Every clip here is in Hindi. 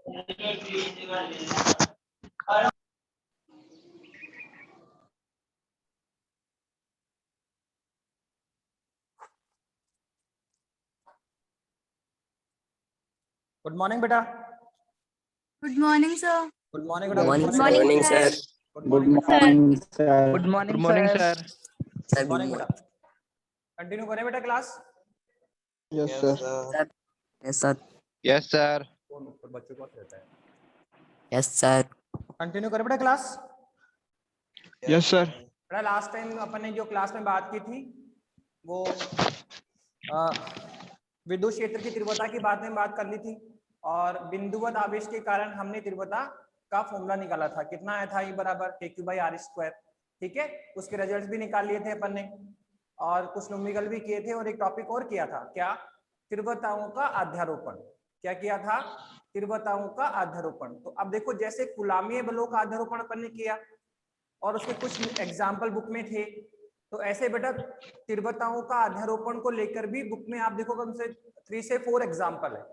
गुड मॉर्निंग बेटा। Good morning sir. Good morning बेटा। Good good morning, sir. Good morning sir. Good morning sir. Good morning बेटा। कंटिन्यू करें बेटा class. Yes, sir. Yes, sir. Yes sir. बच्चों को रहता है। Yes, sir. कंटिन्यू करें बेटा क्लास। Yes, sir. बेटा लास्ट टाइम अपन ने जो क्लास में बात की थी वो विद्युत क्षेत्र की तीव्रता की बात कर ली थी और बिंदुवत आवेश के कारण हमने तीव्रता का फॉर्मूला निकाला था। कितना आया था? E बराबर kq/r²। ठीक है, उसके रिजल्ट्स भी निकाल लिए थे अपन ने और कुछ न्यूमेरिकल भी किए थे और एक टॉपिक और किया था। क्या? तीव्रताओं का अध्यारोपण। क्या किया था? तीव्रताओं का अध्यारोपण। तो अब देखो, जैसे कूलामीय बलों का अध्यारोपण अपन ने किया और उसके कुछ एग्जाम्पल बुक में थे, तो ऐसे बेटा तीव्रताओं का अध्यारोपण को लेकर भी बुक में आप देखो कम से 3 से 4 एग्जाम्पल है।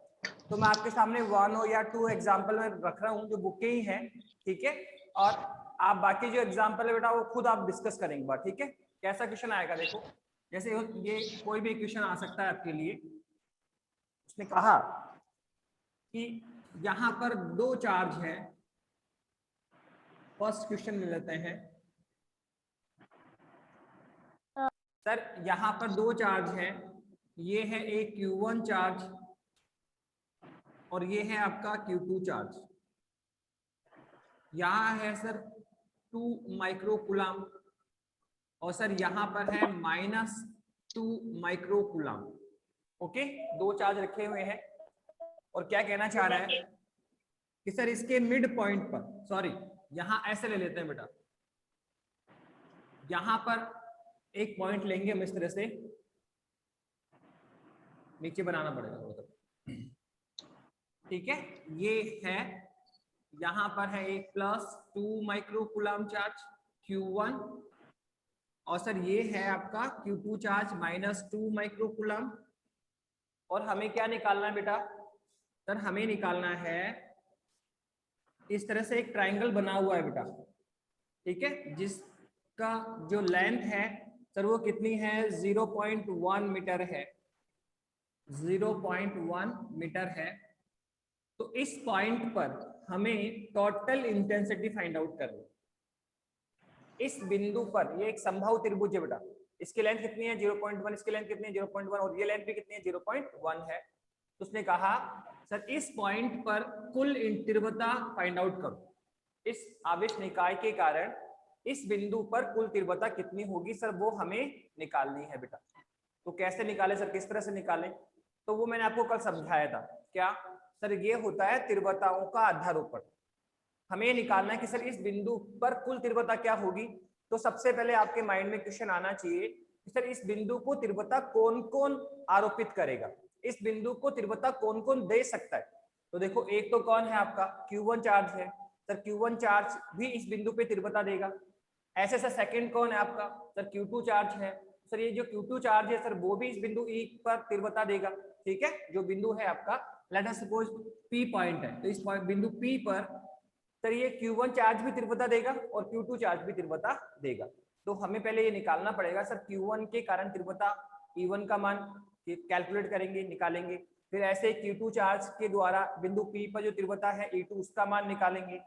तो मैं आपके सामने 1 या 2 एग्जाम्पल में रख रहा हूँ जो बुक के ही हैं। ठीक है, और आप बाकी जो एग्जाम्पल है बेटा वो खुद आप डिस्कस करेंगे बात। ठीक है, कैसा क्वेश्चन आएगा देखो, जैसे ये कोई भी क्वेश्चन आ सकता है आपके लिए। उसने कहा कि यहाँ पर 2 चार्ज है। फर्स्ट क्वेश्चन ले लेते हैं सर। यहाँ पर 2 चार्ज है, ये है एक Q1 चार्ज और ये है आपका Q2 चार्ज। यहाँ है सर 2 माइक्रो कूलम और सर यहाँ पर है -2 माइक्रो कूलम। ओके, 2 चार्ज रखे हुए हैं और क्या कहना चाह रहा है कि सर इसके मिड पॉइंट पर, सॉरी यहाँ ऐसे ले लेते हैं बेटा, यहाँ पर एक पॉइंट लेंगे हम इस तरह से, नीचे बनाना पड़ेगा थोड़ा। ठीक है, ये है, यहाँ पर है एक +2 माइक्रो कूलम चार्ज Q1 और सर ये है आपका Q2 चार्ज -2 माइक्रो कूलम। और हमें क्या निकालना है बेटा? सर हमें निकालना है, इस तरह से एक ट्रायंगल बना हुआ है बेटा। ठीक है, जिसका जो लेंथ है सर वो कितनी है? 0.1 मीटर है। 0.1 मीटर है। तो इस पॉइंट पर हमें टोटल इंटेंसिटी फाइंड आउट करनी। इस बिंदु पर ये एक संभव त्रिभुज है बेटा, इसकी लेंथ कितनी है? 0.1, इसकी लेंथ कितनी है? 0.1 और ये लेंथ भी कितनी है? 0.1 है। तो उसने कहा सर इस पॉइंट पर कुल तीव्रता फाइंड आउट करो। इस आवेश निकाय के कारण इस बिंदु पर कुल तीव्रता कितनी होगी सर, वो हमें निकालनी है बेटा। तो कैसे निकाले सर, किस तरह से निकालें? तो वो मैंने आपको कल समझाया था। क्या सर? ये होता है तीव्रताओं का अध्यारोपण। हमें निकालना है कि सर इस बिंदु पर कुल तीव्रता क्या होगी। तो सबसे पहले आपके माइंड में क्वेश्चन आना चाहिए कि सर इस बिंदु को तीव्रता कौन कौन आरोपित करेगा, इस बिंदु को तीव्रता कौन कौन दे सकता है। तो देखो, एक तो कौन है आपका? Q1 चार्ज है सर, Q1 चार्ज भी इस बिंदु पे तीव्रता देगा। ऐसे सर सेकंड कौन है आपका? सर Q2 चार्ज है सर, ये जो Q2 चार्ज है सर वो भी इस बिंदु E पर तीव्रता देगा। ठीक है, जो बिंदु है आपका late us suppose P point है, तो इस बिंदु P पर सर ये Q1 चार्ज भी तीव्रता देगा और Q2 चार्ज भी तीव्रता देगा। तो हमें पहले ये निकालना पड़ेगा सर Q1 के कारण तीव्रता E1 का मान कैलकुलेट करेंगे, निकालेंगे। फिर ऐसे Q2 चार्ज के द्वारा बिंदु P पर जो तीव्रता है E2 उसका मान निकालेंगे।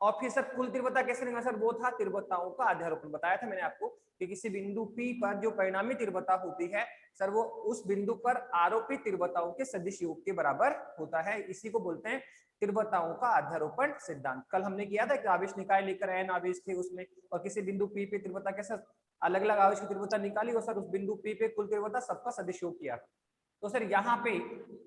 और फिर सर कुल तीव्रता कैसे निकाला सर? वो था तीव्रताओं का अध्यारोपण। बताया था मैंने आपको कि किसी बिंदु P पर जो परिणामी तीव्रता होती है सर वो उस बिंदु पर आरोपित तीव्रताओं के सदिश योग के बराबर होता है। इसी को बोलते हैं तीव्रताओं का अध्यारोपण सिद्धांत। कल हमने किया था कि आवेश निकाय लेकर n आवेश थे उसमें, और किसी बिंदु P पे तीव्रता के सर अलग अलग आवेश की तीव्रता निकाली और सर उस बिंदु P पे कुल तीव्रता सबका सदिश योग किया। तो सर यहाँ पे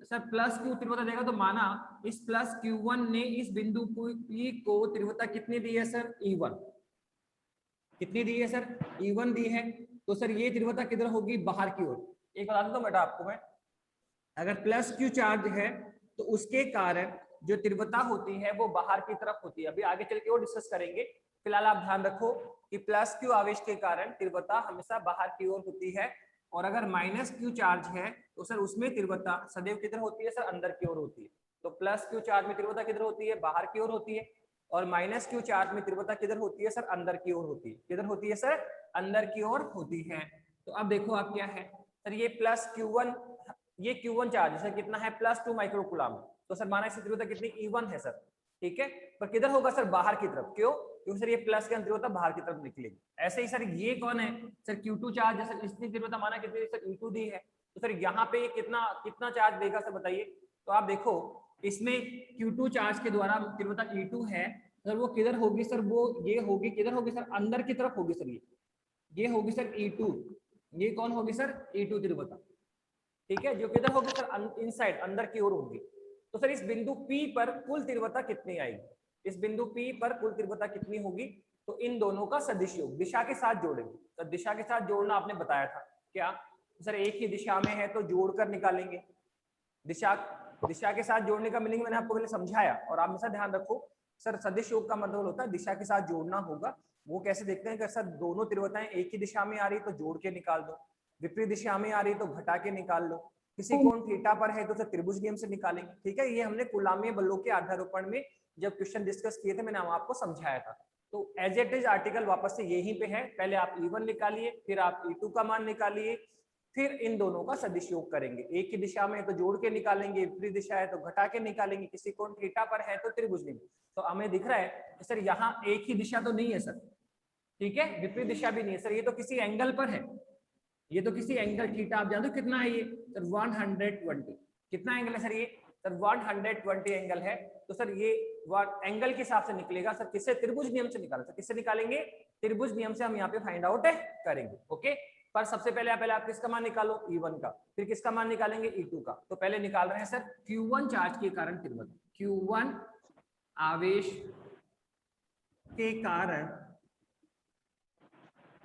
सर +Q तीव्रता देगा, तो माना इस +Q1 ने इस बिंदु P को तीव्रता कितनी दी है सर? E1। कितनी दी है सर? E1 दी है। तो सर ये तीव्रता किधर होगी? बाहर की ओर। एक बता दूं बेटा आपको मैं, अगर +Q चार्ज है तो उसके कारण जो तीव्रता होती है वो बाहर की तरफ होती है। अभी आगे चल के वो डिस्कस करेंगे। फिलहाल आप ध्यान रखो कि +Q आवेश के कारण तीव्रता हमेशा बाहर की ओर होती है, और अगर -Q चार्ज है तो सर उसमें तीव्रता सदैव किधर होती है सर? अंदर की ओर होती है। तो प्लस क्यू चार्ज में तीव्रता किधर होती है, बाहर की ओर होती है, और माइनस क्यू चार्ज में तीव्रता किधर होती है सर, अंदर की ओर होती है। किधर होती है सर, अंदर की ओर होती है। तो अब देखो आप क्या है सर, ये प्लस Q1, ये Q1 चार्ज है सर, कितना है +2 माइक्रोकूलम। तो सर माना इसकी तीव्रता कितनी E1 है सर, ठीक है, पर किधर होगा सर, बाहर की तरफ। क्यों, क्योंकि सर ये प्लस के तीव्रता बाहर की तरफ निकलेगी। ऐसे ही सर ये कौन है सर, Q2 चार्ज है सर, इसकी तीव्रता माना कितनी सर E2 दी है। तो सर यहाँ पे कितना कितना चार्ज देगा सर बताइए। तो आप देखो इसमें Q2 चार्ज के द्वारा तीव्रता E2 है सर, वो किधर होगी सर, वो ये होगी किधर होगी सर, अंदर की तरफ होगी सर, ये होगी सर E2, ये कौन होगी सर, E2 तीव्रता, ठीक है, जो किधर होगी सर, इनसाइड अंदर की ओर होगी। तो सर इस बिंदु P पर कुल तीव्रता कितनी आएगी, इस बिंदु P पर कुल तीव्रता कितनी होगी। तो इन दोनों का सदिश योग दिशा के साथ जोड़ेंगे। तो दिशा के साथ जोड़ना आपने बताया था क्या, तो सर एक ही दिशा में है तो जोड़कर निकालेंगे। दिशा के साथ जोड़ने का मीनिंग मैंने आपको पहले समझाया, और आप हमेशा ध्यान रखो सर, सदिश योग का मतलब होता है दिशा के साथ जोड़ना होगा। वो कैसे देखते हैं कि सर दोनों तीव्रताएं एक ही दिशा में आ रही तो जोड़ के निकाल दो, विपरीत दिशा में आ रही तो घटा के निकाल लो, किसी कोण थीटा पर है तो सर त्रिभुज नियम से निकालेंगे, ठीक है। ये हमने कूलाम्बीय बलों के आधारोपण में जब क्वेश्चन डिस्कस किए थे मैंने आपको समझाया था। तो एज इट इज आर्टिकल वापस से यहीं पे है, पहले आप E1 निकालिए, फिर आप E2 का मान निकालिए, फिर इन दोनों का सदिश योग करेंगे। एक ही दिशा में है तो जोड़ के निकालेंगे, विपरीत दिशा है तो घटा के निकालेंगे, किसी कोण थीटा पर है तो त्रिभुज नियम। तो हमें दिख रहा है सर यहाँ एक ही दिशा तो नहीं है सर, ठीक है, विपरीत दिशा भी नहीं है सर, ये तो किसी एंगल पर है, ये तो किसी एंगल थीटा, आप जानते हो कितना है ये सर 120, कितना एंगल है सर ये सर 120 एंगल है। तो सर ये एंगल के हिसाब से निकलेगा सर, किससे, त्रिभुज नियम से निकालेंगे। किससे निकालेंगे, त्रिभुज नियम से हम यहाँ पे फाइंड आउट करेंगे, ओके। पर सबसे पहले आप किसका मान निकालो, E1 का, फिर किसका मान निकालेंगे, E2 का। तो पहले निकाल रहे हैं सर Q1 चार्ज के कारण तीव्रता, Q1 आवेश के कारण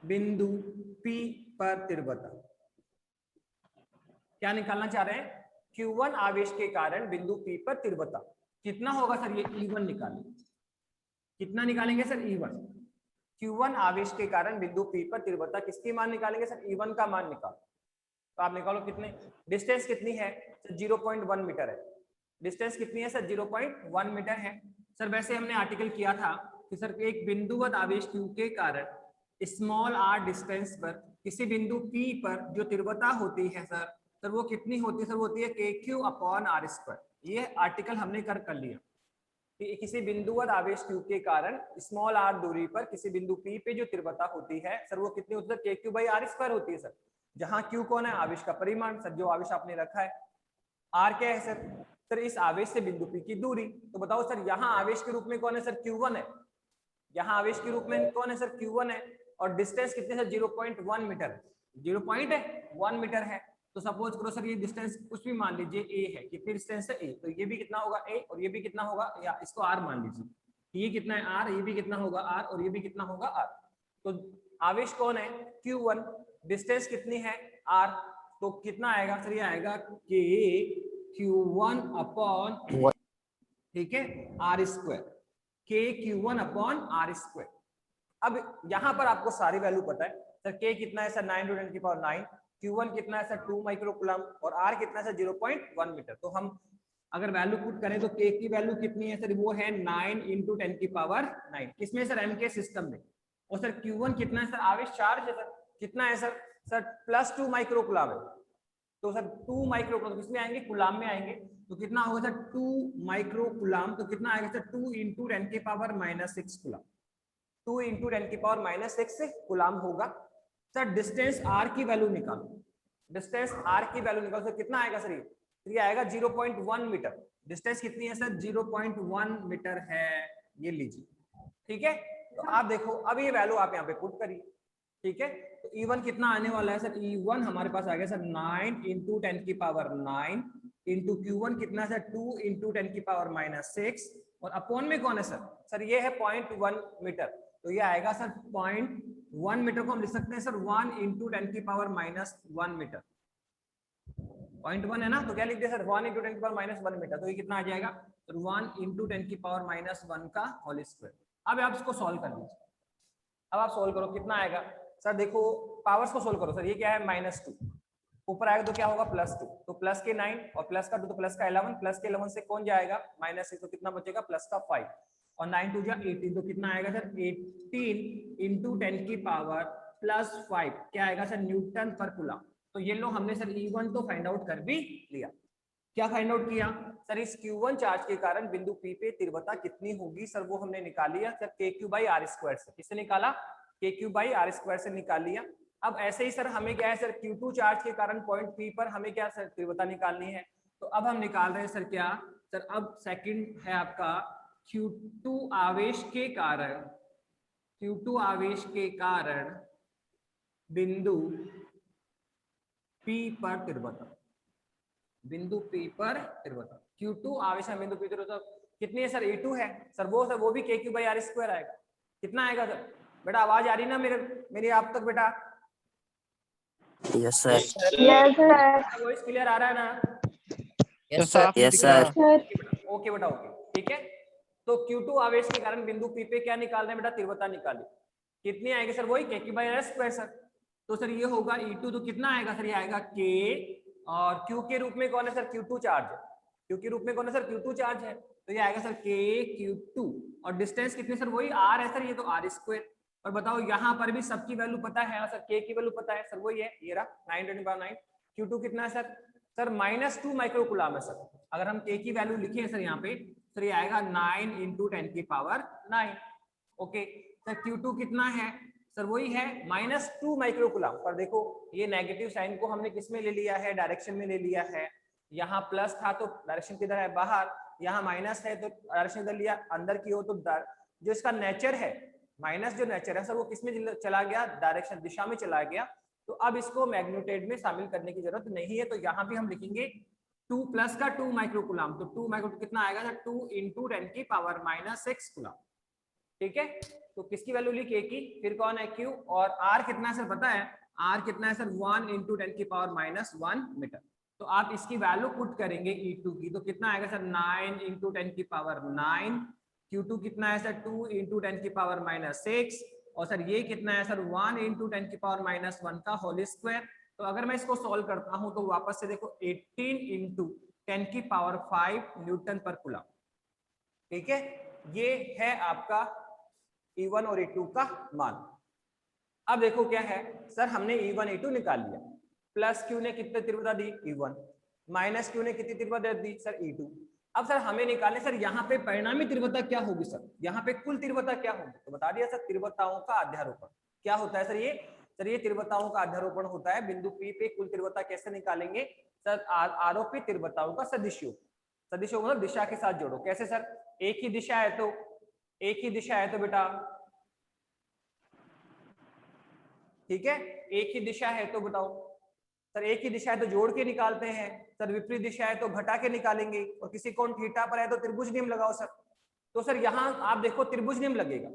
बिंदु P पर तीव्रता। क्या निकालना चाह रहे हैं, Q1 आवेश के कारण बिंदु P पर तीव्रता कितना होगा सर, ये E1 निकालेंगे। कितना निकालेंगे सर, E1। Q1 आवेश के कारण बिंदु P पर तीव्रता किसकी मान निकालेंगे सर, E1 का मान निकालो। तो आप निकालो कितने, डिस्टेंस कितनी है सर, 0.1 मीटर है। डिस्टेंस कितनी है सर, 0.1 मीटर है। सर वैसे हमने आर्टिकल किया था कि सर एक बिंदुवत आवेश Q के कारण स्मॉल r डिस्टेंस पर किसी बिंदु P पर जो तीव्रता होती है सर वो कितनी होती है सर, वो होती है KQ/r²। ये आर्टिकल हमने कर लिया कि किसी बिंदुवत आवेश Q के कारण स्मॉल r दूरी पर किसी बिंदु P पे जो तीव्रता होती है सर वो कितनी होती है, KQ/r² होती है सर। जहां Q कौन है, आवेश का परिमाण सर, जो आवेश आपने रखा है। R क्या है सर इस आवेश से बिंदु P की दूरी। तो बताओ सर यहाँ आवेश के रूप में कौन है सर, Q1 है। यहाँ आवेश के रूप में कौन है सर, Q1 है। और डिस्टेंस कितने सर, 0.1 मीटर है, 0.1 मीटर है। तो सपोज करो सर ये डिस्टेंस कुछ भी मान लीजिए A है, कितनी डिस्टेंस है A, तो ये भी कितना होगा A, और ये भी कितना होगा, या इसको R मान लीजिए, ये कितना है R, ये भी कितना होगा R, और ये भी कितना होगा R। तो आवेश कौन है, Q1, डिस्टेंस कितनी है R, तो कितना आएगा सर, ये आएगा KQ1/, ठीक है, R², KQ1/R²। अब यहाँ पर आपको सारी वैल्यू पता है सर, K कितना है सर 9 × 10⁹, Q1 कितना है सर 2 माइक्रोकूलम, और R कितना है सर 0.1 मीटर। तो हम अगर वैल्यू पुट करें तो K की वैल्यू कितनी है सर, वो है 9 × 10⁹, किसमें सर, M के सिस्टम में। और सर Q1 कितना है सर, आवेश चार्ज है सर, कितना है सर +2 माइक्रोकूलम है। तो सर 2 माइक्रोकूलम किसमें आएंगे, कूलाम में आएंगे। तो कितना होगा सर 2 माइक्रोकूलम, तो कितना आएगा सर 2 × 10⁻6 कूलम, 2 × 10⁻6 कूलम होगा। सर डिस्टेंस R की वैल्यू निकालो, डिस्टेंस R की वैल्यू निकालो सर, कितना आएगा सर, ये आएगा 0.1 मीटर। डिस्टेंस कितनी है सर, 0.1 मीटर है, ये लीजिए, ठीक है। तो आप देखो अब ये वैल्यू आप यहाँ पे पुट करिए, ठीक है। तो E1 कितना आने वाला है सर, E1 हमारे पास आ गया सर 9 × 10⁹ इंटू Q1 कितना सर 2 × 10⁻6, और अपॉन में कौन है सर ये है 0.1 मीटर। तो ये आएगा सर 0.1 मीटर को हम लिख सकते हैं सर 1 × 10⁻1 मीटर, 0.1 है ना, तो क्या लिख दिया सर 1 × 10⁻1 मीटर। तो ये कितना आ जाएगा सर 1 × 10⁻1 का होल स्क्वायर। अब आप इसको सॉल्व कर लीजिए, अब आप सॉल्व करो, कितना आएगा सर, देखो पावर्स को सोल्व करो सर, ये क्या है -2, ऊपर आएगा तो क्या होगा +2, तो प्लस के 9 और प्लस का 2 तो प्लस का 11, प्लस के 11 से कौन जाएगा -6, तो कितना बचेगा प्लस का 5 और 9 2 जा 18, तो कितना आएगा सर 18 × 10 की पावर +5 क्या आएगा सर न्यूटन पर कूलम। तो ये लो हमने सर E1 तो फाइंड आउट कर भी लिया। क्या फाइंड आउट किया सर, इस Q1 चार्ज के कारण बिंदु P पे तीव्रता कितनी होगी सर, वो हमने निकाल लिया सर KQ/R² से। किससे निकाला? KQ/R² से निकाल लिया। अब ऐसे ही सर हमें क्या है सर Q2 चार्ज के कारण पॉइंट P पर हमें क्या सर तीव्रता निकालनी है, तो अब हम निकाल रहे हैं सर क्या सर, अब सेकंड है आपका Q2 आवेश के कारण, Q2 आवेश के कारण बिंदु P पर तीव्रता, बिंदु P पर तीव्रता Q2 आवेश में बिंदु P तीव्रता कितनी है सर E2 है सर, वो भी KQ/R² आएगा। कितना आएगा सर? बेटा आवाज आ रही ना मेरी आप तक बेटा? Yes, sir. Yes, sir. Voice clear आ रहा है ना? Yes, sir. Yes, sir. Okay बेटा ओके ठीक है। तो Q2 आवेश के कारण बिंदु P पे क्या निकाल रहे हैं बेटा? तीव्रता निकाली। कितनी आएगी सर? वही KQ/R² सर। तो सर ये होगा E2, तो कितना आएगा सर? ये आएगा K और Q के रूप में कौन है सर? Q2 चार्ज है। Q के रूप में कौन है सर? Q2 चार्ज है, तो ये आएगा सर KQ2 और डिस्टेंस कितनी सर? वही R है सर, ये तो R²। और बताओ यहाँ पर भी सबकी वैल्यू पता है सर, K की वैल्यू पता है सर, वही है ये रहा 9 × 9। Q2 कितना है सर? सर -2 माइक्रो कूलम है सर। अगर हम K की वैल्यू लिखे सर यहाँ पे, सर ये आएगा 9 × 10 की पावर 9। ओके सर Q2 कितना है सर? वही है -2 माइक्रो कूलम। पर देखो ये नेगेटिव साइन को हमने किस में ले लिया है? डायरेक्शन में ले लिया है। यहाँ प्लस था तो डायरेक्शन किधर है? बाहर। यहाँ माइनस है तो डायरेक्शन इधर लिया अंदर की हो, तो जो इसका नेचर है माइनस, जो नेचर है सर वो किस में चला गया? डायरेक्शन दिशा में चला गया। तो अब इसको मैग्नीट्यूड में शामिल करने की जरूरत नहीं है, तो यहाँ भी हम लिखेंगे 2 प्लस का 2 माइक्रो कूलम। तो 2 माइक्रो कितना आएगा सर? 2 × 10 की पावर -6 कूलम। ठीक है, तो किसकी वैल्यू ली? K की। फिर कौन है? Q। और R कितना है सर पता है? R कितना है सर? 1 × 10 की पावर -1 मीटर। तो आप इसकी वैल्यू पुट करेंगे E2 की, तो कितना आएगा सर? 9 × 10 की पावर 9। Q2 कितना है सर? 2 × 10 की पावर -6 और सर ये कितना है सर? 1 × 10 की पावर -1 का होल स्क्वायर। तो अगर मैं इसको सॉल्व करता हूं तो वापस से देखो 18 × 10 की पावर 5 न्यूटन पर कूलम। ठीक है, ये है आपका E1 और E2 का मान। अब देखो क्या है सर, हमने E1 E2 निकाल लिया। प्लस Q ने कितनी तीव्रता दी? E1। माइनस Q ने कितनी तीव्रता दी सर? E2। अब सर हमें निकालने सर यहाँ पे परिणामी तीव्रता क्या होगी सर? यहाँ पे कुल तीव्रता क्या होगी? तो बता दिया सर, तीव्रताओं का अध्यारोपण। क्या होता है सर ये? सर ये तीव्रताओं का अध्यारोपण होता है। बिंदु P पे कुल तीव्रता कैसे निकालेंगे सर? आरोपित तीव्रताओं का सदिश योग। सदिश योग मतलब दिशा के साथ जोड़ो। कैसे सर? एक ही दिशा है तो बेटा ठीक है, एक ही दिशा है तो बताओ सर, एक ही दिशा है तो जोड़ के निकालते हैं सर, विपरीत दिशा है तो घटा के निकालेंगे, और किसी कोण थीटा पर है तो त्रिभुज नियम लगाओ सर। तो सर यहाँ आप देखो त्रिभुज नियम लगेगा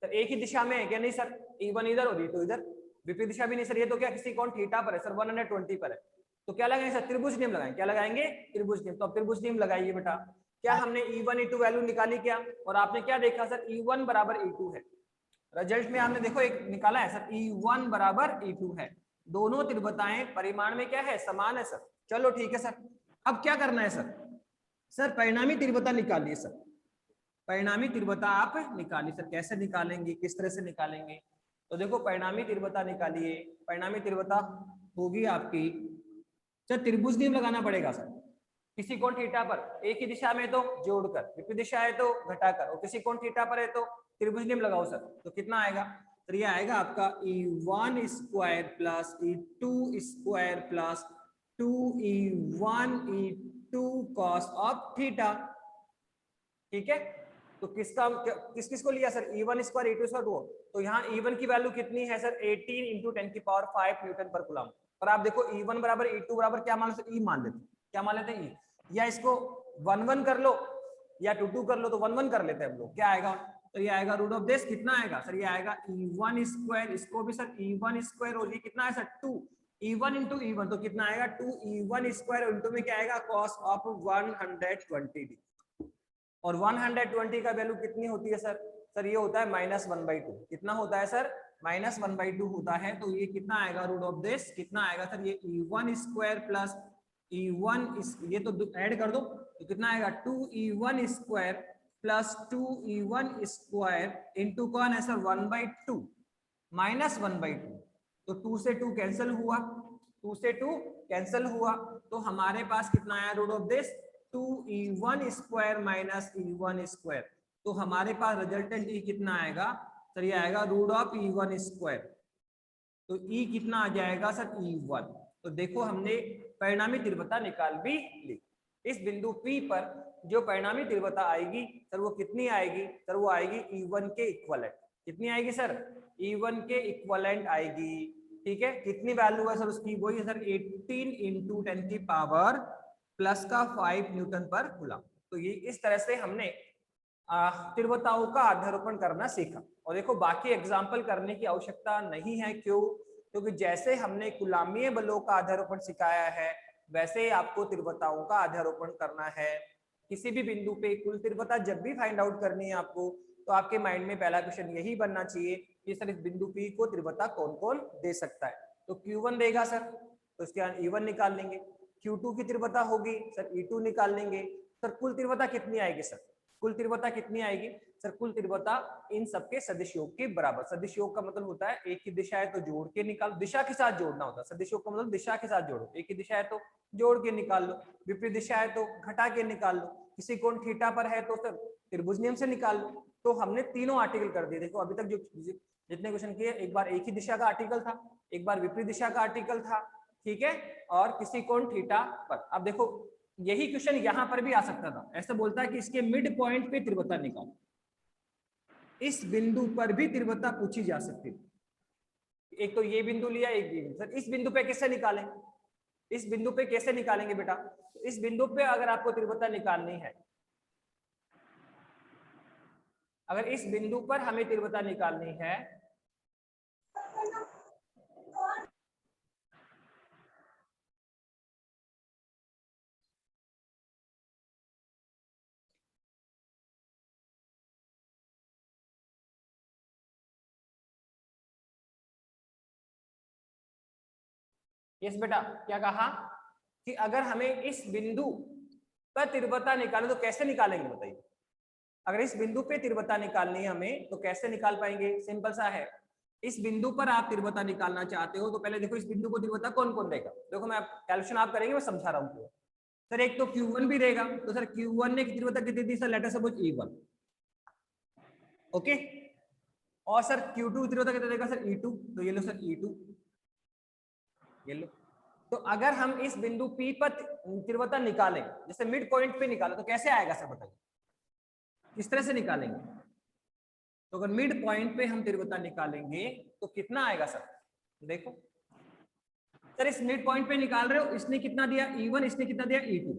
सर, एक ही दिशा में है क्या? नहीं सर, E1 इधर और E2 इधर। विपरीत दिशा भी नहीं सर, ये तो क्या किसी कोण थीटा पर है सर, 120 पर है। तो क्या लगाएंगे सर? त्रिभुज नियम लगाएंगे। क्या लगाएंगे? त्रिभुज नियम। तो अब त्रिभुज नियम लगाइए बेटा। क्या हमने E1 E2 वैल्यू निकाली क्या? और आपने क्या देखा सर? E1 = E2 है। रिजल्ट में हमने देखो एक निकाला है सर, E1 = E2 है। दोनों तीव्रताएं परिमाण में क्या है? समान है सर। चलो ठीक है सर, अब क्या करना है सर? सर परिणामी तीव्रता निकालिए सर। परिणामी तीव्रता आप निकालिए सर। कैसे निकालेंगे, किस तरह से निकालेंगे? तो देखो परिणामी तीव्रता निकालिए। परिणामी तीव्रता होगी आपकी सर, त्रिभुज नियम लगाना पड़ेगा सर। किसी कोण थीटा पर एक ही दिशा में तो जोड़कर, विपरीत दिशा है तो घटाकर, और किसी कोण थीटा पर है तो त्रिभुज नियम लगाओ सर। तो कितना आएगा? तो ये आएगा आपका E1² + E2² + 2E1 E2 cos of theta. ठीक है, तो किस किस को लिया सर? E1² E2²। तो यहाँ E1 की वैल्यू कितनी है सर? 18 × 10 की पावर 5 न्यूटन पर कूलम। और आप देखो E1 = E2 क्या मान लेते? E मान लेते। क्या मान लेते हैं? E। या इसको 1 कर लो या 2 कर लो, तो 1 कर लेते हैं हम लोग। क्या आएगा? तो ये आएगा रूट ऑफ दिस। कितना आएगा सर? ये आएगा E1²। इसको भी सर E1², और ये कितना है सर? 2 E1 × E1, तो कितना आएगा? 2E1² इंटू में क्या आएगा? कॉस ऑफ 120 और 120 का वैल्यू कितनी होती है सर? सर ये होता है -1/2। कितना होता है सर? -1/2 होता है, तो ये कितना आएगा रूट ऑफ दिस, कितना आएगा सर, ये E1 स्क्वायर प्लस E1 ये तो ऐड कर दो, तो कितना आएगा 2E1 square plus 2E1 square into कौन है सर 1/2 -1/2, तो 2 से 2 कैंसिल हुआ, 2 से 2 कैंसिल हुआ, तो हमारे पास कितना आया root of this 2E1 square minus E1 square, तो हमारे पास रिजल्टेंट E कितना आएगा सर, ये आएगा रूट ऑफ E1 स्क्वायर, तो E कितना आ जाएगा सर E1। तो देखो हमने परिणामी तीव्रता निकाल भी ली। इस बिंदु P पर जो परिणामी तीव्रता आएगी सर वो कितनी आएगी सर, वो आएगी E1 के इक्विवेलेंट, कितनी आएगी सर E1 के इक्विवेलेंट आएगी, ठीक है। कितनी वैल्यू है सर उसकी, वही है सर 18 इंटू 10 की पावर प्लस का 5 न्यूटन पर कूलम। तो ये इस तरह से हमने तीव्रताओं का आध्यारोपण करना सीखा। और देखो बाकी एग्जाम्पल करने की आवश्यकता नहीं है, क्यों, क्योंकि जैसे हमने कुलामीय बलों का आध्यारोपण सिखाया है वैसे ही आपको तीव्रताओं का आध्यारोपण करना है। किसी भी बिंदु पे कुल तीव्रता जब भी फाइंड आउट करनी है आपको, तो आपके माइंड में पहला क्वेश्चन यही बनना चाहिए कि सर इस बिंदु P को तीव्रता कौन कौन दे सकता है। तो Q1 देगा सर, तो इसके बाद E1 निकाल लेंगे, Q2 की तीव्रता होगी सर E2 निकाल लेंगे। सर कुल तीव्रता कितनी आएगी सर, कुल तीव्रता कितनी आएगी सर, कुल तीव्रता इन सबके सदिश योग के बराबर। सदिश योग का मतलब होता है एक ही दिशा है तो जोड़ के निकाल, दिशा के साथ जोड़ना होता है। सदिश योग का मतलब दिशा के साथ जोड़ो, एक ही दिशा है तो जोड़ के निकाल लो, विपरीत दिशा है तो घटा के निकाल लो, किसी कोण थीटा पर है तो सर त्रिभुज नियम से निकाल लो। तो हमने तीनों आर्टिकल कर दिए। देखो अभी तक जो जितने क्वेश्चन किए, एक बार एक ही दिशा का आर्टिकल था, एक बार विपरीत दिशा का आर्टिकल था, ठीक है, और किसी कोण थीटा पर। अब देखो यही क्वेश्चन यहां पर भी आ सकता था, ऐसा बोलता है कि इसके मिड पॉइंट पे तीव्रता निकालो, इस बिंदु पर भी तीव्रता पूछी जा सकती है। एक तो ये बिंदु लिया, एक ये बिंदु, सर इस बिंदु पे कैसे निकालेंगे, इस बिंदु पे कैसे निकालेंगे बेटा, इस बिंदु पे अगर आपको तीव्रता निकालनी है, अगर इस बिंदु पर हमें तीव्रता निकालनी है, यस बेटा क्या कहा कि अगर हमें इस बिंदु पर तीव्रता निकाले तो कैसे निकालेंगे बताइए। अगर इस बिंदु पे तीव्रता निकालनी है हमें तो कैसे निकाल पाएंगे, सिंपल सा है। इस बिंदु पर आप तीव्रता निकालना चाहते हो तो पहले देखो इस बिंदु को तीव्रता कौन कौन देगा। देखो मैं कैलकुलेशन आप करेंगे, मैं समझा रहा हूँ सर। एक तो Q1 भी देगा, तो सर Q1 ने तीव्रता कितनी दी sir, let us suppose E1, okay. और सर Q2 तीव्रता कितना देगा सर E2, तो ये लो सर E2, ये लो। तो अगर हम इस बिंदु P पर तीव्रता निकालें, जैसे मिड पॉइंट पे निकालें, तो कैसे आएगा सर बताइए, किस तरह से निकालेंगे। तो अगर मिड पॉइंट पे हम तीव्रता निकालेंगे तो कितना आएगा सर, देखो सर इस मिड पॉइंट पे निकाल रहे हो, इसने कितना दिया E1, इसने कितना दिया E2,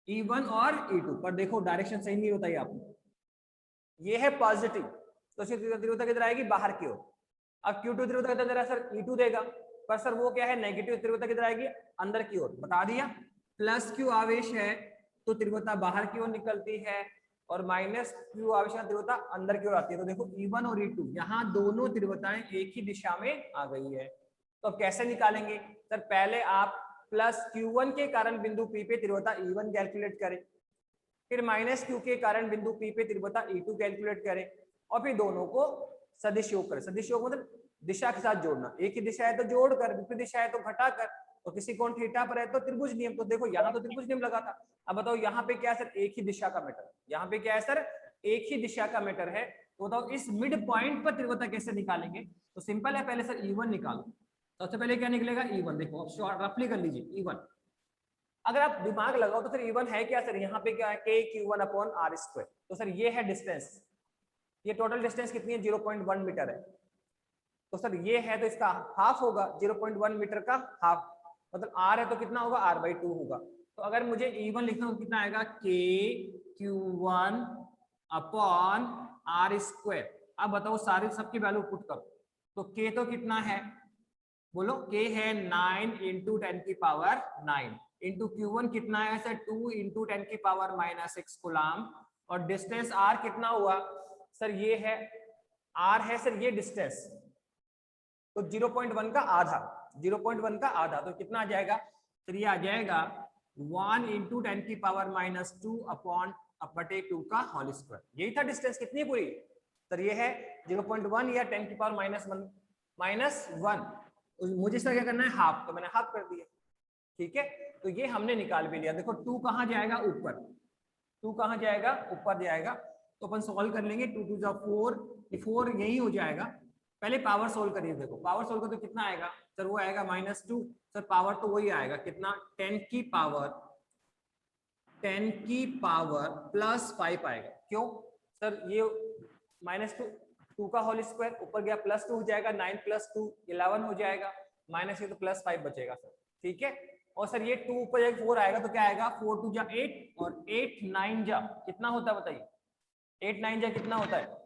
E1 और E2 पर देखो डायरेक्शन सही नहीं होता है आपको, ये है पॉजिटिव, तो इसकी तीव्रता किधर आएगी, बाहर की ओर। अब Q2 तीव्रता कितना दे रहा है सर, E2 देगा, पर सर वो क्या है, नेगेटिव तीव्रता किधर आएगी, अंदर की ओर, बता दिया। प्लस Q आवेश है तो तीव्रता बाहर की ओर निकलती है, और माइनस Q आवेश का तीव्रता अंदर की ओर आती है। तो देखो E1 और E2 यहाँ दोनों तीव्रताएं एक ही दिशा में आ गई है। तो कैसे निकालेंगे सर, पहले आप प्लस Q1 के कारण बिंदु P पे तीव्रता E1 कैलकुलेट करें, फिर माइनस Q के कारण बिंदु P पे तीव्रता E2 कैलकुलेट करें, और फिर दोनों को सदिश योग करें। सदिश योग मतलब दिशा के साथ जोड़ना, एक ही दिशा है तो जोड़कर, विपरीत दिशा है तो घटाकर, तो किसी कोण थीटा पर है तो त्रिभुज नियम। तो देखो यहाँ तो त्रिभुज नियम लगा था। अब बताओ यहाँ पे क्या है सर, एक ही दिशा का मैटर, यहाँ पे क्या है सर, एक ही दिशा का मैटर है। तो बताओ इस मिड पॉइंट पर तीव्रता कैसे निकालेंगे। तो सिंपल है, पहले सर E1 निकालो। सबसे पहले क्या निकलेगा E1, देखो रफली कर लीजिए E1। अगर आप दिमाग लगाओ तो सर E1 है क्या सर, यहाँ पे क्या है KQ1/R²। तो सर ये है डिस्टेंस, ये टोटल डिस्टेंस कितनी है 0.1 मीटर है। तो सर ये है तो इसका हाफ होगा, 0.1 मीटर का हाफ, मतलब R है तो कितना होगा, R/2 होगा। तो अगर मुझे E1 लिखना हो तो कितना आएगा, KQ1/R²। अब बताओ सारे सबकी वैल्यू पुट करो, तो K तो कितना है, बोलो K है 9 × 10⁹ इंटू Q1 कितना है सर, 2 × 10⁻⁻6 कूलम, और डिस्टेंस R कितना हुआ सर, ये है r है सर ये डिस्टेंस, तो 0.1 का आधा, 0.1 का आधा, तो कितना आ जाएगा सर? ये आ जाएगा 1 × 10⁻⁻2 अपॉन बटे 2 का होल स्क्वायर। यही था डिस्टेंस, कितनी पूरी सर? ये है 0.1 या 10⁻⁻1। मुझे इसका क्या करना है? हाफ, तो मैंने हाफ कर दिया। ठीक है, तो ये हमने निकाल भी लिया। देखो 2 कहाँ जाएगा? ऊपर। 2 कहाँ जाएगा? ऊपर जाएगा। तो अपन सॉल्व कर लेंगे। 2 × 2 = 4, 4 यही हो जाएगा। पहले पावर सोल्व करिए। देखो पावर सोल्व कर तो कितना आएगा सर? वो आएगा -2 सर। पावर तो वही आएगा, कितना? 10 की पावर +5 आएगा। क्यों सर? ये -2 का होल स्क्वायर, ऊपर गया +2 हो जाएगा, 9 + 2 11 हो जाएगा, माइनस ये तो +5 बचेगा सर। ठीक है, और सर ये 2 ऊपर जाएगा 4 आएगा, तो क्या आएगा? 4 × 2 = 8 और 8 × 9 = कितना होता है बताइए? 8 × 9 = कितना होता है?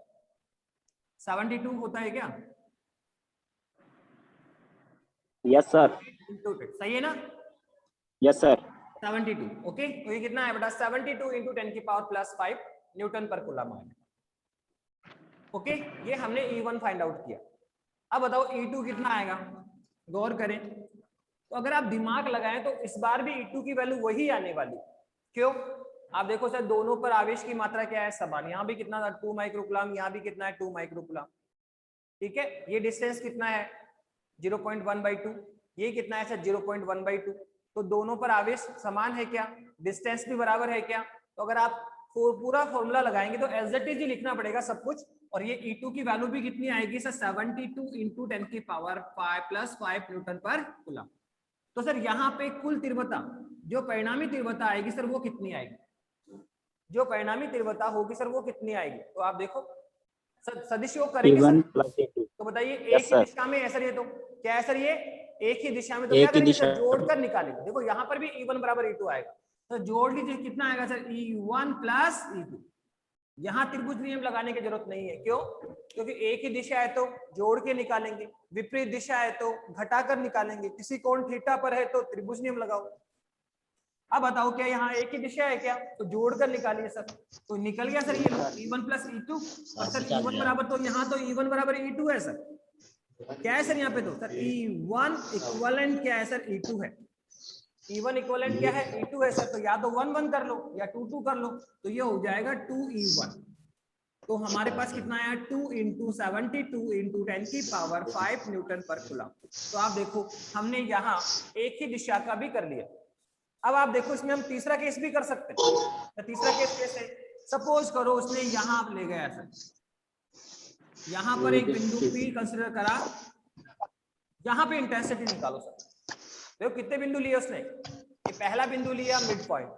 72 होता है क्या? Yes sir. सही है ना? Yes sir. 72। ओके, तो ये कितना है बेटा? 72 × 10⁻+5 न्यूटन पर कूलम आएगा। ओके, ये हमने E1 फाइंड आउट किया। अब बताओ E2 कितना आएगा? गौर करें, तो अगर आप दिमाग लगाएं तो इस बार भी E2 की वैल्यू वही आने वाली। क्यों? आप देखो सर, दोनों पर आवेश की मात्रा क्या है? समान। यहाँ भी कितना था? 2 माइक्रोकूलम, यहाँ भी कितना है? 2 माइक्रोकूलम। ठीक है, ये डिस्टेंस कितना है? 0.1/2। ये कितना है सर? 0.1/2। तो दोनों पर आवेश समान है क्या? डिस्टेंस भी बराबर है क्या? तो अगर आप पूरा फॉर्मूला लगाएंगे तो एज इट इज ही लिखना पड़ेगा सब कुछ। और ये E2 की वैल्यू भी कितनी आएगी सर? 72 × 10⁻5 न्यूटन पर कूलम। तो सर यहाँ पे कुल तीव्रता, जो परिणामी तीव्रता आएगी सर, वो कितनी आएगी? जो परिणामी तीव्रता होगी सर, वो कितनी आएगी? तो आप देखो सर, सदिश योग करेंगे सर। तो बताइए एक ही दिशा में है सर, ये तो क्या है सर? ये एक ही दिशा में, तो क्या करेंगे सर? जोड़कर निकालेंगे। देखो यहाँ पर भी E1 = E2 आएगा, तो जोड़ लीजिए, कितना आएगा सर? E1 + E2। यहाँ त्रिभुज नियम लगाने की जरूरत नहीं है। क्यों? क्योंकि एक ही दिशा है तो जोड़ के निकालेंगे, विपरीत दिशा है तो घटाकर निकालेंगे, किसी कोण थीटा पर है तो त्रिभुज नियम लगाओ। अब बताओ क्या यहाँ एक ही दिशा है क्या? तो जोड़कर निकालिए सर। तो निकल गया सर ये E1 + E2। और सर E1 बराबर, तो यहाँ तो E1 = E2 है सर। क्या है सर यहाँ पे? तो सर E1 इक्विवेलेंट क्या है सर? E2 है। E1 इक्विवेलेंट क्या है? E2 है सर। तो या तो 1 कर लो या 2 कर लो, तो ये हो जाएगा 2E1। तो हमारे पास कितना आया? 2 × 72 × 10⁻5 न्यूटन पर कूलम। तो आप देखो हमने यहाँ एक ही दिशा का भी कर लिया। अब आप देखो इसमें हम तीसरा केस भी कर सकते हैं। तो तीसरा केस कैसे? सपोज करो उसने यहाँ ले गया सर, यहाँ पर एक बिंदु P कंसीडर करा, यहाँ पे इंटेंसिटी निकालो सर। देखो कितने बिंदु लिए उसने? ये पहला बिंदु लिया मिड पॉइंट,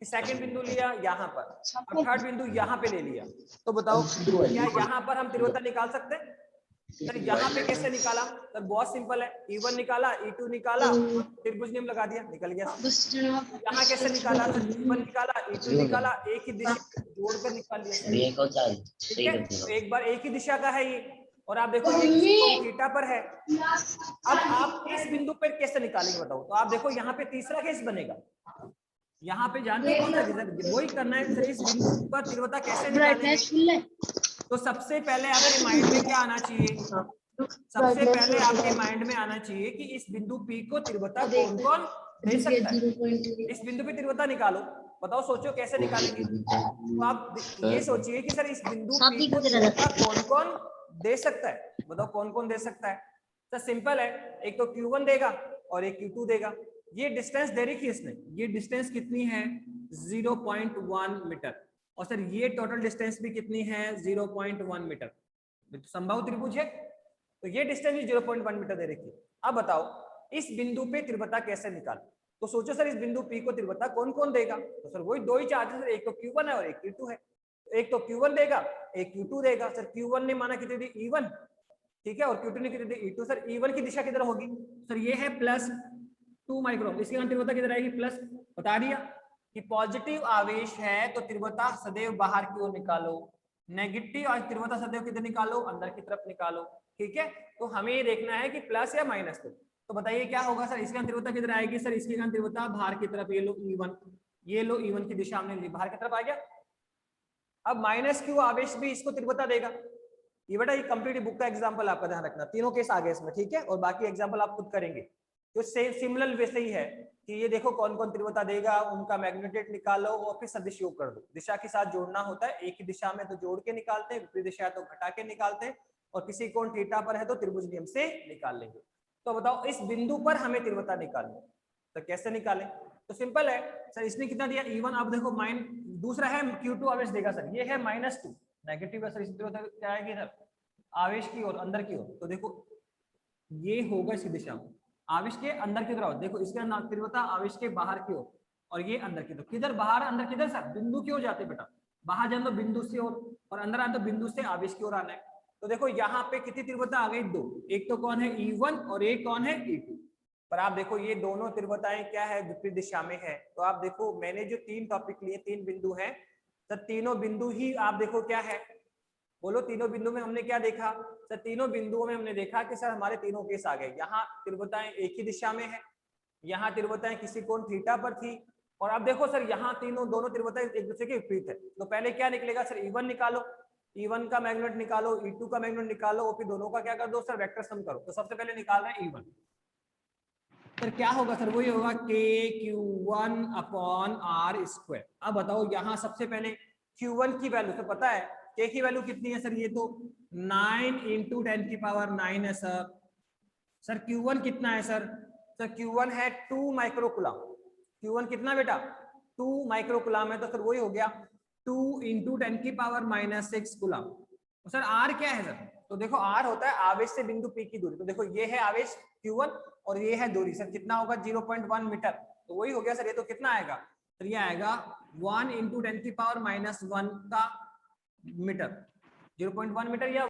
सेकंड बिंदु लिया यहाँ पर, और थर्ड बिंदु यहाँ पे ले लिया। तो बताओ क्या यहाँ पर हम तीव्रता निकाल सकते हैं सर? यहाँ पे कैसे निकाला सर? बहुत सिंपल है, E1 निकाला, E2 निकाला, त्रिभुज नियम लगा दिया, निकल गया। यहाँ कैसे निकाला सर? E1 निकाला, E2 निकाला, एक ही दिशा जोड़कर निकाल लिया। ठीक है, तो एक बार एक ही दिशा का है ये, और आप देखो ये थीटा पर है। अब आप इस बिंदु पर कैसे निकालेंगे बताओ? तो आप देखो यहाँ पे तीसरा केस बनेगा। यहाँ पे जानते हो वही करना है सर। इस बिंदु पर तीव्रता कैसे निकालेंगे? तो सबसे पहले आपके माइंड में क्या आना चाहिए? सबसे पहले आपके माइंड में आना चाहिए कि इस बिंदु P को तीव्रता कौन कौन दे सकता है? इस बिंदु पे तीव्रता निकालो, बताओ, सोचो कैसे निकालेंगे? तो आप ये सोचिए कि सर इस बिंदु P को तीव्रता कौन कौन दे सकता है? बताओ कौन कौन दे सकता है? सर सिंपल है, एक तो Q1 देगा और एक Q2 देगा। ये डिस्टेंस दे रखी है इसने, ये डिस्टेंस कितनी है? 0.1 मीटर। और सर ये टोटल डिस्टेंस भी कितनी है? 0.1 मीटर। संभव त्रिभुज है, तो ये डिस्टेंस भी 0.1 मीटर दे रखी है। अब बताओ इस बिंदु पे तीव्रता कैसे निकालें? तो सोचो सर इस बिंदु P को तीव्रता कौन कौन देगा? तो सर वही दो ही चार्जेस, एक तो Q1 है और एक Q2 है। एक तो Q1 देगा, एक Q2 देगा। सर Q1 ने माना कितनी थी? E1, ठीक है, और Q2 ने कितनी थी? E2। सर E1 की दिशा किधर होगी? सर ये है +2 माइक्रोन, इसकी तीव्रता किधर आएगी? प्लस। बता दिया कि पॉजिटिव आवेश है तो तीव्रता सदैव बाहर की ओर निकालो, नेगेटिव और तीव्रता सदैव किधर निकालो? अंदर की तरफ निकालो। ठीक है, तो हमें ये देखना है कि प्लस या माइनस। तो बताइए क्या होगा सर? इसकी तीव्रता किधर आएगी? सर इसकी तीव्रता बाहर की तरफ। ये लो E1, ये लो E1 की दिशा हमने ली, बाहर की तरफ आ गया। अब -Q आवेश भी इसको तीव्रता देगा, ये बेटा ये कंप्लीट बुक का एग्जांपल आपका ध्यान रखना, तीनों केस आ गए इसमें, ठीक है, और बाकी एग्जांपल आप खुद करेंगे। तो सेम सिमिलर वैसे ही है कि ये देखो कौन कौन तीव्रता देगा, उनका मैग्नीट्यूड निकालो और फिर सदिश योग कर दो। दिशा के साथ जोड़ना होता है, एक ही दिशा में तो जोड़ के निकालते हैं, विपरीत दिशा है तो घटा के निकालते हैं, और किसी कोण थीटा पर है तो त्रिभुज नियम से निकाल लेंगे। तो बताओ इस बिंदु पर हमें तीव्रता निकालनी है, तो कैसे निकालें? तो सिंपल है सर, इसने कितना दिया E1, आप देखो दूसरा है Q2 आवेश देगा सर, ये है -2 नेगेटिव है सर, इस तीव्रता क्या आएगी सर आवेश की ओर, अंदर की ओर। तो देखो ये होगा इसी दिशा में, आवेश के अंदर की तरफ, देखो इसके अंदर तीव्रता आवेश के बाहर की ओर, और ये अंदर की तरफ। किधर बाहर अंदर किधर सर? बिंदु की ओर जाते बेटा, बाहर जाए तो बिंदु से ओर, और अंदर आए तो बिंदु से आवेश की ओर आना है। तो देखो यहाँ पे कितनी तीव्रता आ गई? 2। एक तो कौन है E1 और एक कौन है E2। पर आप देखो ये दोनों तीव्रताएं क्या है? विपरीत दिशा में है। तो आप देखो मैंने जो 3 टॉपिक लिए, 3 बिंदु हैं, तो तीनों बिंदु ही आप देखो क्या है, बोलो तीनों बिंदु में हमने क्या देखा सर? तीनों बिंदुओं में हमने देखा कि सर हमारे तीनों केस आ गए। यहाँ तीव्रताएं एक ही दिशा में है, यहाँ तीव्रताएं किसी कोण थीटा पर थी, और अब देखो सर यहाँ दोनों तीव्रताएं एक दूसरे के विपरीत है। तो पहले क्या निकलेगा सर? E1 निकालो, E1 का मैग्नीट्यूड निकालो, E2 का मैग्नीट्यूड निकालो, और फिर दोनों का क्या कर दो सर? वेक्टर सम करो। तो सबसे पहले निकाल रहे हैं E1, फिर क्या होगा सर? वही होगा KQ1/R²। अब बताओ यहाँ सबसे पहले Q1 की वैल्यू तो पता है, K की वैल्यू कितनी है सर? ये तो 9 × 10⁹ है सर। सर Q1 कितना है सर? सर Q1 है 2 माइक्रोकुलम। Q1 कितना बेटा? 2 माइक्रोकुलम है, तो सर वही हो गया 2 × 10⁻⁶ कुलम। तो सर R क्या है सर? तो देखो R होता है आवेश से बिंदु P की दूरी। तो देखो ये है आवेश Q1 और ये है दूरी, सर कितना होगा? 0.1 मीटर। तो वही हो गया सर, ये तो कितना आएगा? तो ये आएगा 1 × 10⁻⁻1 का मीटर, 0.1 मीटर या